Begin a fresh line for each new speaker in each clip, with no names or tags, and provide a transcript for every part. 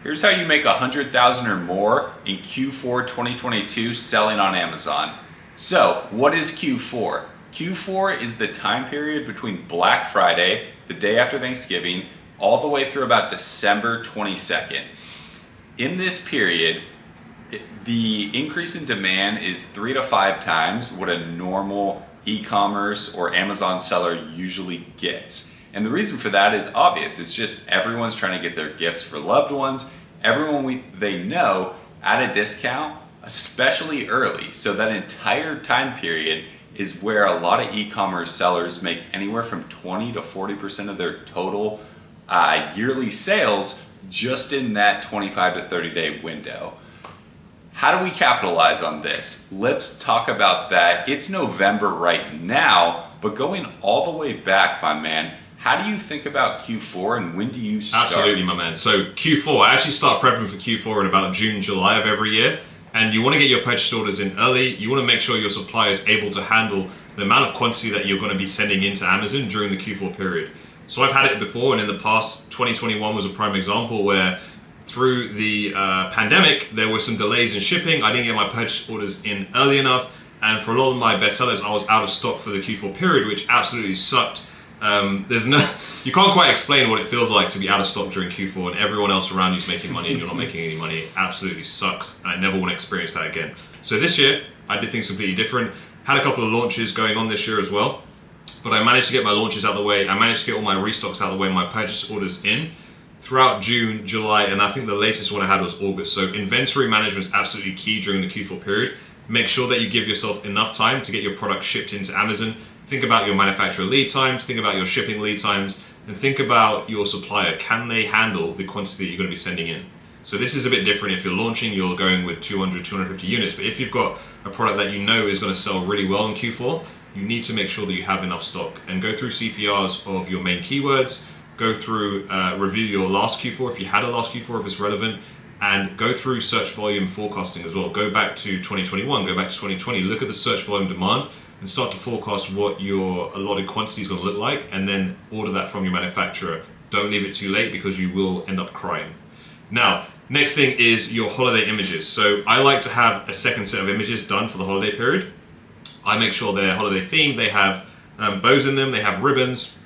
Here's how you make $100,000 or more in Q4 2022 selling on Amazon. So, what is Q4? Q4 is the time period between Black Friday, the day after Thanksgiving, all the way through about December 22nd. In this period, the increase in demand is 3 to 5 times what a normal e-commerce or Amazon seller usually gets. And the reason for that is obvious. It's just everyone's trying to get their gifts for loved ones, everyone they know at a discount, especially early. So that entire time period is where a lot of e-commerce sellers make anywhere from 20 to 40% of their total yearly sales just in that 25 to 30 day window. How do we capitalize on this? Let's talk about that. It's November right now, but going all the way back, my man, how do you think about Q4 and when do you start?
Absolutely, my man. So Q4, I actually start prepping for Q4 in about June, July of every year. And you want to get your purchase orders in early. You want to make sure your supplier is able to handle the amount of quantity that you're going to be sending into Amazon during the Q4 period. So I've had it before, and in the past, 2021 was a prime example where through the pandemic, there were some delays in shipping. I didn't get my purchase orders in early enough. And for a lot of my best sellers, I was out of stock for the Q4 period, which absolutely sucked. You can't quite explain what it feels like to be out of stock during Q4 and everyone else around you is making money and you're not making any money. It absolutely sucks, and I never want to experience that again. So this year, I did things completely different. Had a couple of launches going on this year as well, but I managed to get my launches out of the way. I managed to get all my restocks out of the way, my purchase orders in throughout June, July, and I think the latest one I had was August. So inventory management is absolutely key during the Q4 period. Make sure that you give yourself enough time to get your product shipped into Amazon. Think about your manufacturer lead times, think about your shipping lead times, and think about your supplier. Can they handle the quantity that you're going to be sending in? So this is a bit different. If you're launching, you're going with 200, 250 units. But if you've got a product that you know is going to sell really well in Q4, you need to make sure that you have enough stock and go through CPRs of your main keywords, go through, review your last Q4 if you had a last Q4 if it's relevant, and go through search volume forecasting as well. Go back to 2021, go back to 2020, look at the search volume demand and start to forecast what your allotted quantity is going to look like, and then order that from your manufacturer. Don't leave it too late because you will end up crying. Now, next thing is your holiday images. So I like to have a second set of images done for the holiday period. I make sure they're holiday themed. They have bows in them, they have ribbons,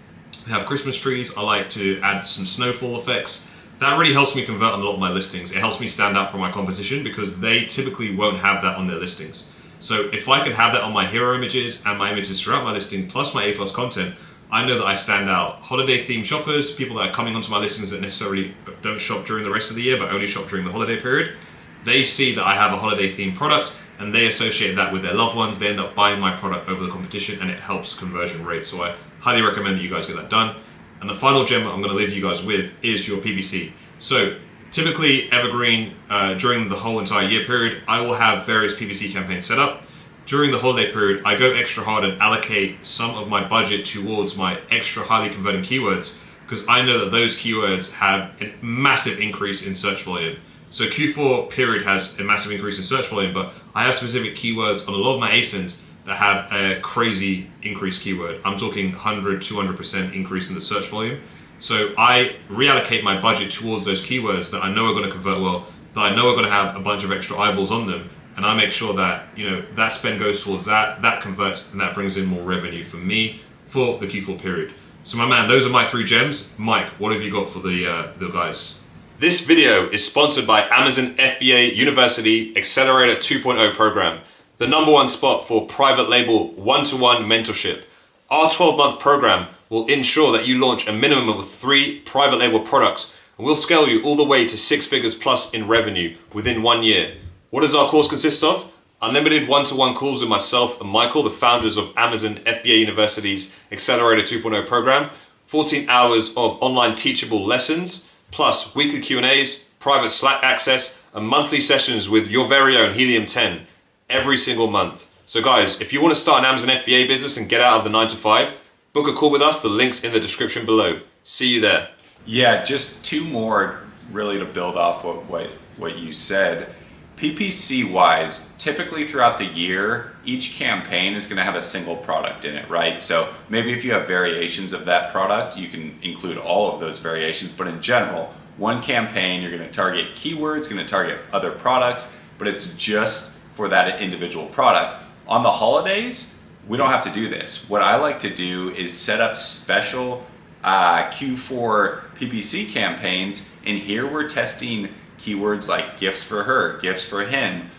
they have Christmas trees. I like to add some snowfall effects. That really helps me convert on a lot of my listings. It helps me stand out from my competition because they typically won't have that on their listings. So if I can have that on my hero images and my images throughout my listing, plus my A+ content, I know that I stand out. Holiday themed shoppers, people that are coming onto my listings that necessarily don't shop during the rest of the year, but only shop during the holiday period, they see that I have a holiday themed product and they associate that with their loved ones. They end up buying my product over the competition and it helps conversion rate. So I highly recommend that you guys get that done. And the final gem I'm going to leave you guys with is your PPC. So typically evergreen, during the whole entire year period, I will have various PPC campaigns set up. During the holiday period, I go extra hard and allocate some of my budget towards my extra highly converting keywords because I know that those keywords have a massive increase in search volume. So Q4 period has a massive increase in search volume, but I have specific keywords on a lot of my ASINs that have a crazy increased keyword. I'm talking 100, 200% increase in the search volume. So I reallocate my budget towards those keywords that I know are going to convert well, that I know are going to have a bunch of extra eyeballs on them, and I make sure that that spend goes towards that converts, and that brings in more revenue for me for the Q4 period. So my man, those are my 3 gems. Mike, what have you got for the guys?
This video is sponsored by Amazon FBA University Accelerator 2.0 program, the #1 spot for private label one-to-one mentorship. Our 12-month program will ensure that you launch a minimum of 3 private label products, and we'll scale you all the way to 6 figures plus in revenue within 1 year. What does our course consist of? Unlimited one-to-one calls with myself and Michael, the founders of Amazon FBA University's Accelerator 2.0 program, 14 hours of online teachable lessons, plus weekly Q&As, private Slack access, and monthly sessions with your very own Helium 10 every single month. So guys, if you want to start an Amazon FBA business and get out of the 9 to 5, book a call with us. The link's in the description below. See you there.
Yeah, just 2 more really to build off what you said. PPC wise, typically throughout the year, each campaign is going to have a single product in it, right? So maybe if you have variations of that product, you can include all of those variations, but in general, one campaign. You're going to target keywords, going to target other products, but it's just for that individual product. On the holidays, we don't have to do this. What I like to do is set up special Q4 PPC campaigns, and here we're testing keywords like gifts for her, gifts for him,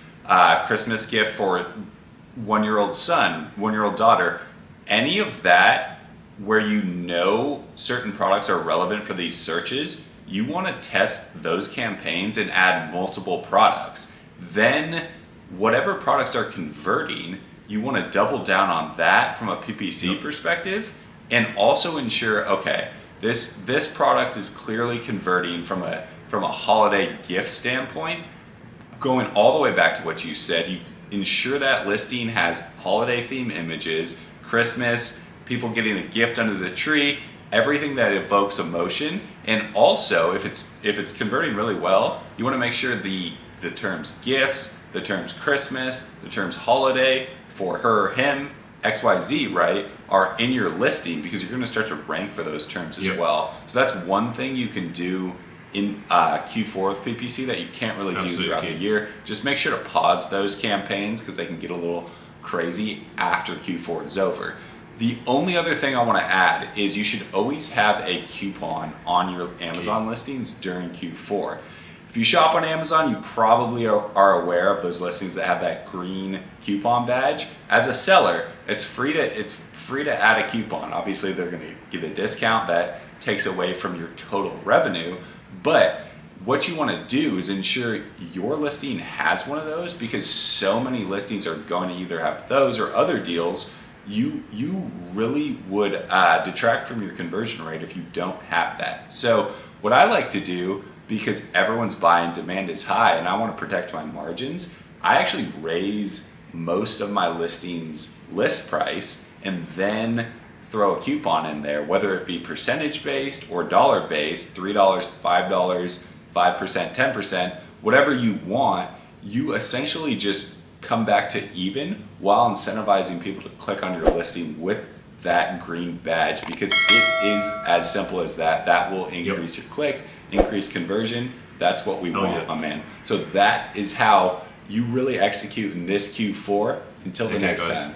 Christmas gift for 1-year-old son, 1-year-old daughter, any of that where you know certain products are relevant for these searches, you want to test those campaigns and add multiple products. Then whatever products are converting, you want to double down on that from a PPC perspective, and also ensure, okay, this product is clearly converting from a holiday gift standpoint. Going all the way back to what you said, you ensure that listing has holiday theme images, Christmas, people getting a gift under the tree, everything that evokes emotion. And also, if it's converting really well, you want to make sure the terms gifts, the terms Christmas, the terms holiday, for her, him, XYZ, right, are in your listing, because you're going to start to rank for those terms as well. So that's one thing you can do in Q4 with PPC that you can't really do throughout the year. Just make sure to pause those campaigns because they can get a little crazy after Q4 is over. The only other thing I want to add is you should always have a coupon on your Amazon listings during Q4. If you shop on Amazon, you probably are aware of those listings that have that green coupon badge. As a seller, it's free to add a coupon. Obviously, they're going to give a discount that takes away from your total revenue. But what you want to do is ensure your listing has one of those, because so many listings are going to either have those or other deals. You really would detract from your conversion rate if you don't have that. So what I like to do, because everyone's buying, demand is high, and I want to protect my margins, I actually raise most of my listings list price and then throw a coupon in there, whether it be percentage based or dollar based, $3, $5, 5%, 10%, whatever you want. You essentially just come back to even while incentivizing people to click on your listing with that green badge, because it is as simple as that. That will increase your clicks, increase conversion. That's what we want, my man. So that is how you really execute in this Q4. Until the next time.